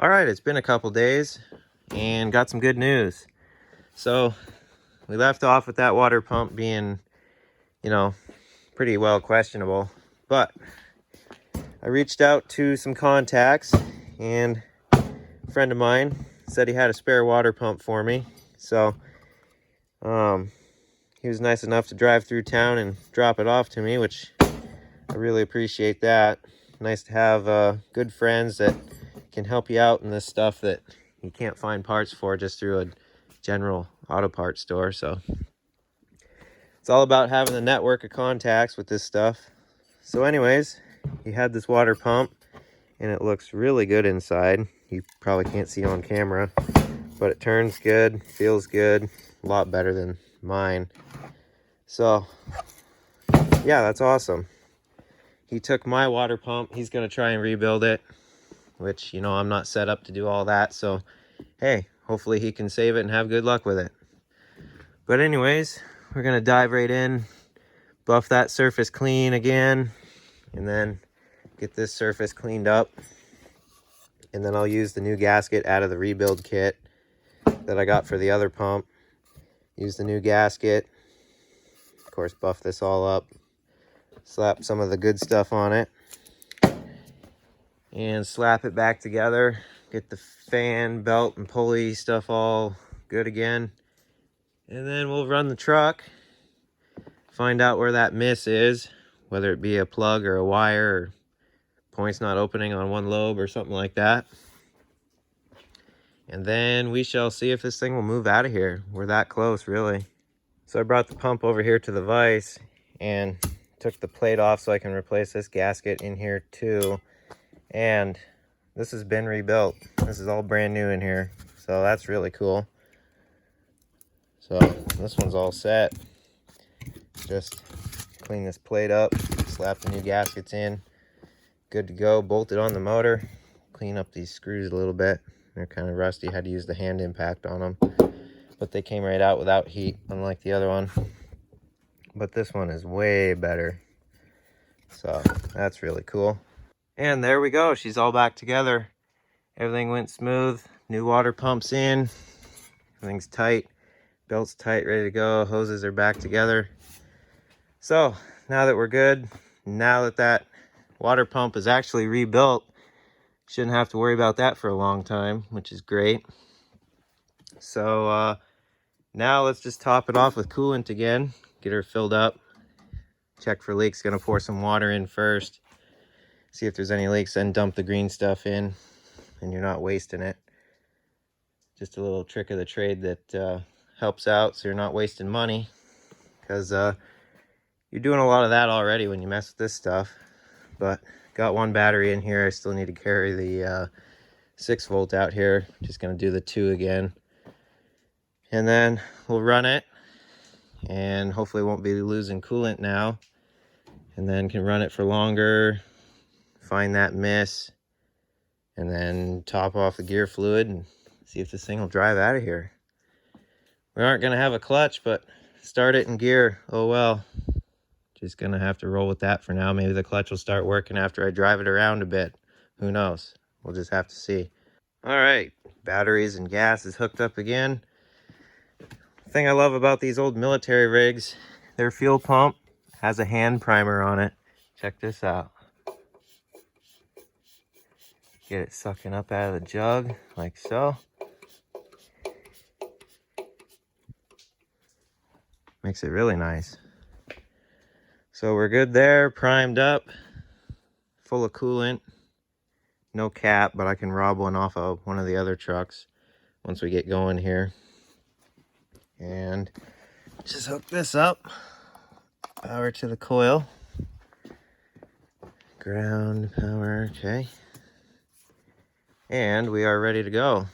All right, it's been a couple days and got some good news. So we left off with that water pump being, pretty well questionable, but I reached out to some contacts and a friend of mine said he had a spare water pump for me. So he was nice enough to drive through town and drop it off to me, which I really appreciate that. Nice to have good friends that can help you out in this stuff that you can't find parts for just through a general auto parts store. So it's all about having a network of contacts with this stuff. So anyways, he had this water pump and it looks really good inside. You probably can't see on camera, but it turns good, feels good, a lot better than mine. So yeah, that's awesome. He took my water pump. He's going to try and rebuild it, which, I'm not set up to do all that. So, hey, hopefully he can save it and have good luck with it. But anyways, we're going to dive right in, buff that surface clean again, and then get this surface cleaned up. And then I'll use the new gasket out of the rebuild kit that I got for the other pump. Use the new gasket. Of course, buff this all up. Slap some of the good stuff on it. And slap it back together. Get the fan, belt, and pulley stuff all good again. And then we'll run the truck. Find out where that miss is. Whether it be a plug or a wire or point's not opening on one lobe or something like that. And then we shall see if this thing will move out of here. We're that close, really. So I brought the pump over here to the vise and took the plate off so I can replace this gasket in here too. And this has been rebuilt. This is all brand new in here. So that's really cool. So this one's all set. Just clean this plate up, slap the new gaskets in. Good to go. Bolted on the motor. Clean up these screws a little bit. They're kind of rusty. Had to use the hand impact on them. But they came right out without heat, unlike the other one. But this one is way better. So that's really cool. And there we go. She's all back together. Everything went smooth. New water pumps in. Everything's tight. Belt's tight, ready to go. Hoses are back together. So now that we're good, now that that water pump is actually rebuilt, shouldn't have to worry about that for a long time, which is great. So now let's just top it off with coolant again. Get her filled up. Check for leaks. Gonna pour some water in first. See if there's any leaks, then dump the green stuff in, and you're not wasting it. Just a little trick of the trade that helps out, so you're not wasting money, because you're doing a lot of that already when you mess with this stuff. But got one battery in here. I still need to carry the 6 volt out here. Just gonna do the 2 again, and then we'll run it, and hopefully won't be losing coolant now, and then can run it for longer. Find that miss, and then top off the gear fluid and see if this thing will drive out of here. We aren't going to have a clutch, but start it in gear. Oh well. Just going to have to roll with that for now. Maybe the clutch will start working after I drive it around a bit. Who knows? We'll just have to see. All right. Batteries and gas is hooked up again. The thing I love about these old military rigs, their fuel pump has a hand primer on it. Check this out. Get it sucking up out of the jug, like so. Makes it really nice. So we're good there, primed up, full of coolant. No cap, but I can rob one off of one of the other trucks once we get going here. And just hook this up. Power to the coil. Ground power, okay. And we are ready to go.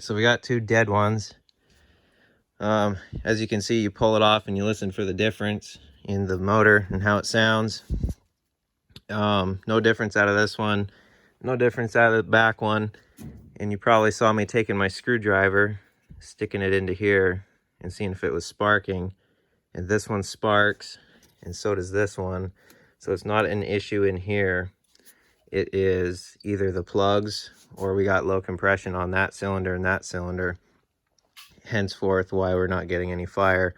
so we got 2 dead ones. As you can see, you pull it off and you listen for the difference in the motor and how it sounds. No difference out of this one, no difference out of the back one. And you probably saw me taking my screwdriver, sticking it into here and seeing if it was sparking. And this one sparks, and so does this one. So it's not an issue in here. It is either the plugs or we got low compression on that cylinder and that cylinder. Henceforth, why we're not getting any fire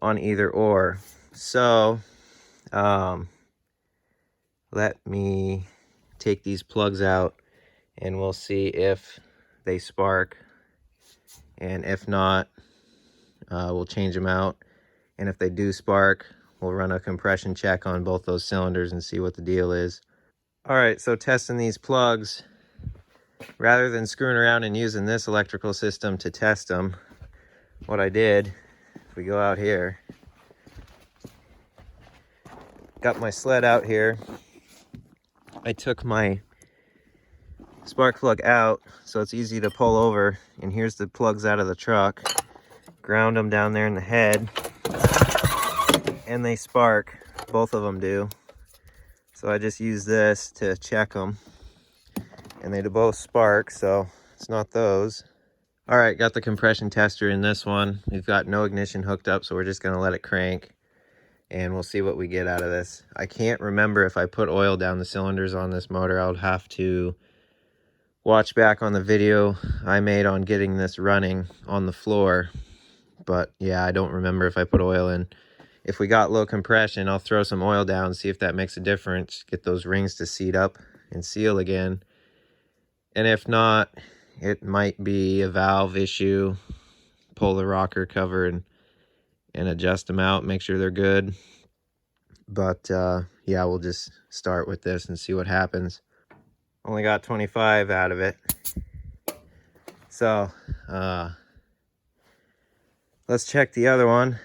on either or. So, let me take these plugs out and we'll see if they spark. And if not, we'll change them out. And if they do spark, we'll run a compression check on both those cylinders and see what the deal is. All right, so testing these plugs, rather than screwing around and using this electrical system to test them, what I did, if we go out here, got my sled out here. I took my spark plug out so it's easy to pull over, and here's the plugs out of the truck. Ground them down there in the head, and they spark. Both of them do. So I just use this to check them, and they both spark, so it's not those. All right, got the compression tester in this one. We've got no ignition hooked up, so we're just gonna let it crank, and we'll see what we get out of this. I can't remember if I put oil down the cylinders on this motor. I'll have to watch back on the video I made on getting this running on the floor. But yeah, I don't remember if I put oil in. If we got low compression, I'll throw some oil down, see if that makes a difference, get those rings to seat up and seal again. And if not, it might be a valve issue. Pull the rocker cover and adjust them out, make sure they're good. But yeah, we'll just start with this and see what happens. Only got 25 out of it. So let's check the other one,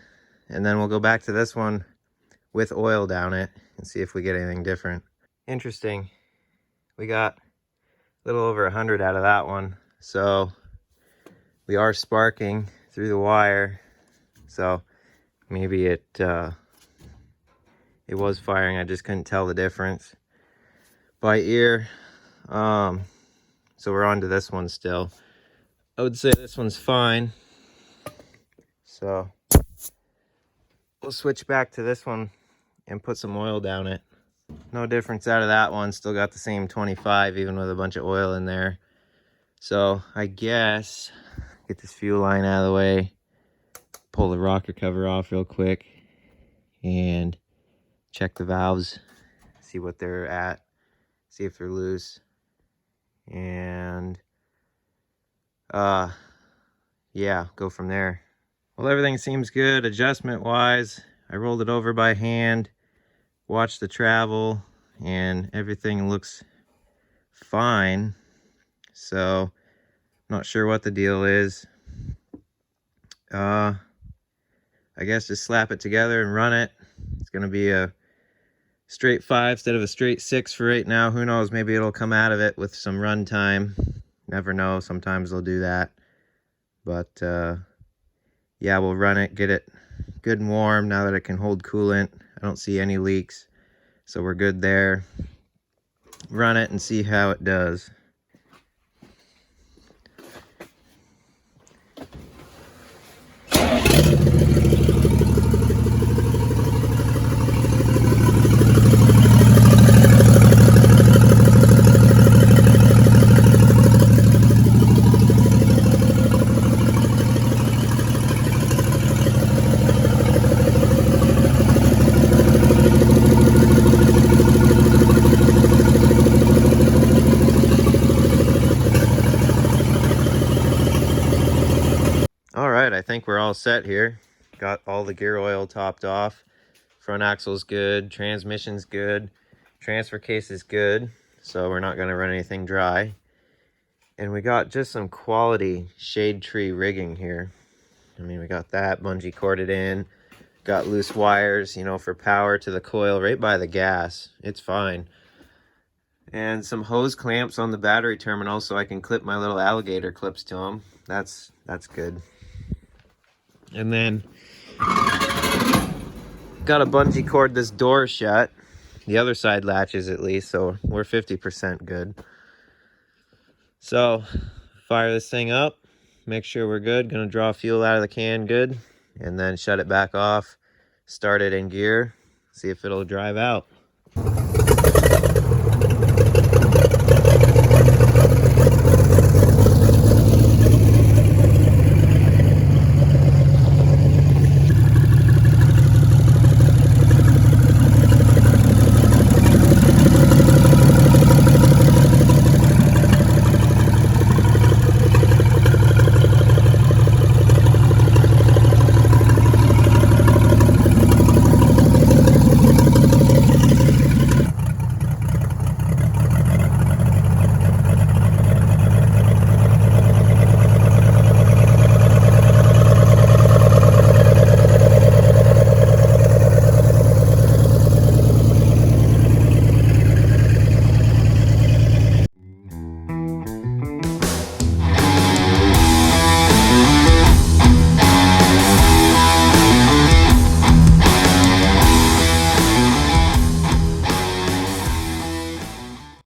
and then we'll go back to this one with oil down it and see if we get anything different. Interesting. We got a little over 100 out of that one. So we are sparking through the wire. So maybe it was firing. I just couldn't tell the difference by ear. So we're on to this one still. I would say this one's fine. So we'll switch back to this one and put some oil down it. No difference out of that one. Still got the same 25, even with a bunch of oil in there. So I guess get this fuel line out of the way, pull the rocker cover off real quick, and check the valves, see what they're at, see if they're loose. And yeah, go from there. Well, everything seems good adjustment wise. I rolled it over by hand, watched the travel, and everything looks fine. So not sure what the deal is. I guess just slap it together and run it. It's gonna be a straight 5 instead of a straight 6 for right now. Who knows, maybe it'll come out of it with some run time. Never know, sometimes they'll do that. But yeah, we'll run it, get it good and warm now that it can hold coolant. I don't see any leaks, so we're good there. Run it and see how it does. Alright, I think we're all set here. Got all the gear oil topped off. Front axle's good, transmission's good, transfer case is good, so we're not going to run anything dry. And we got just some quality shade tree rigging here. I mean, we got that bungee corded in, got loose wires, you know, for power to the coil right by the gas. It's fine. And some hose clamps on the battery terminal so I can clip my little alligator clips to them. That's good. And then got to bungee cord this door shut. The other side latches at least, so we're 50% good. So fire this thing up, make sure we're good. Gonna draw fuel out of the can good, and then shut it back off, start it in gear, see if it'll drive out.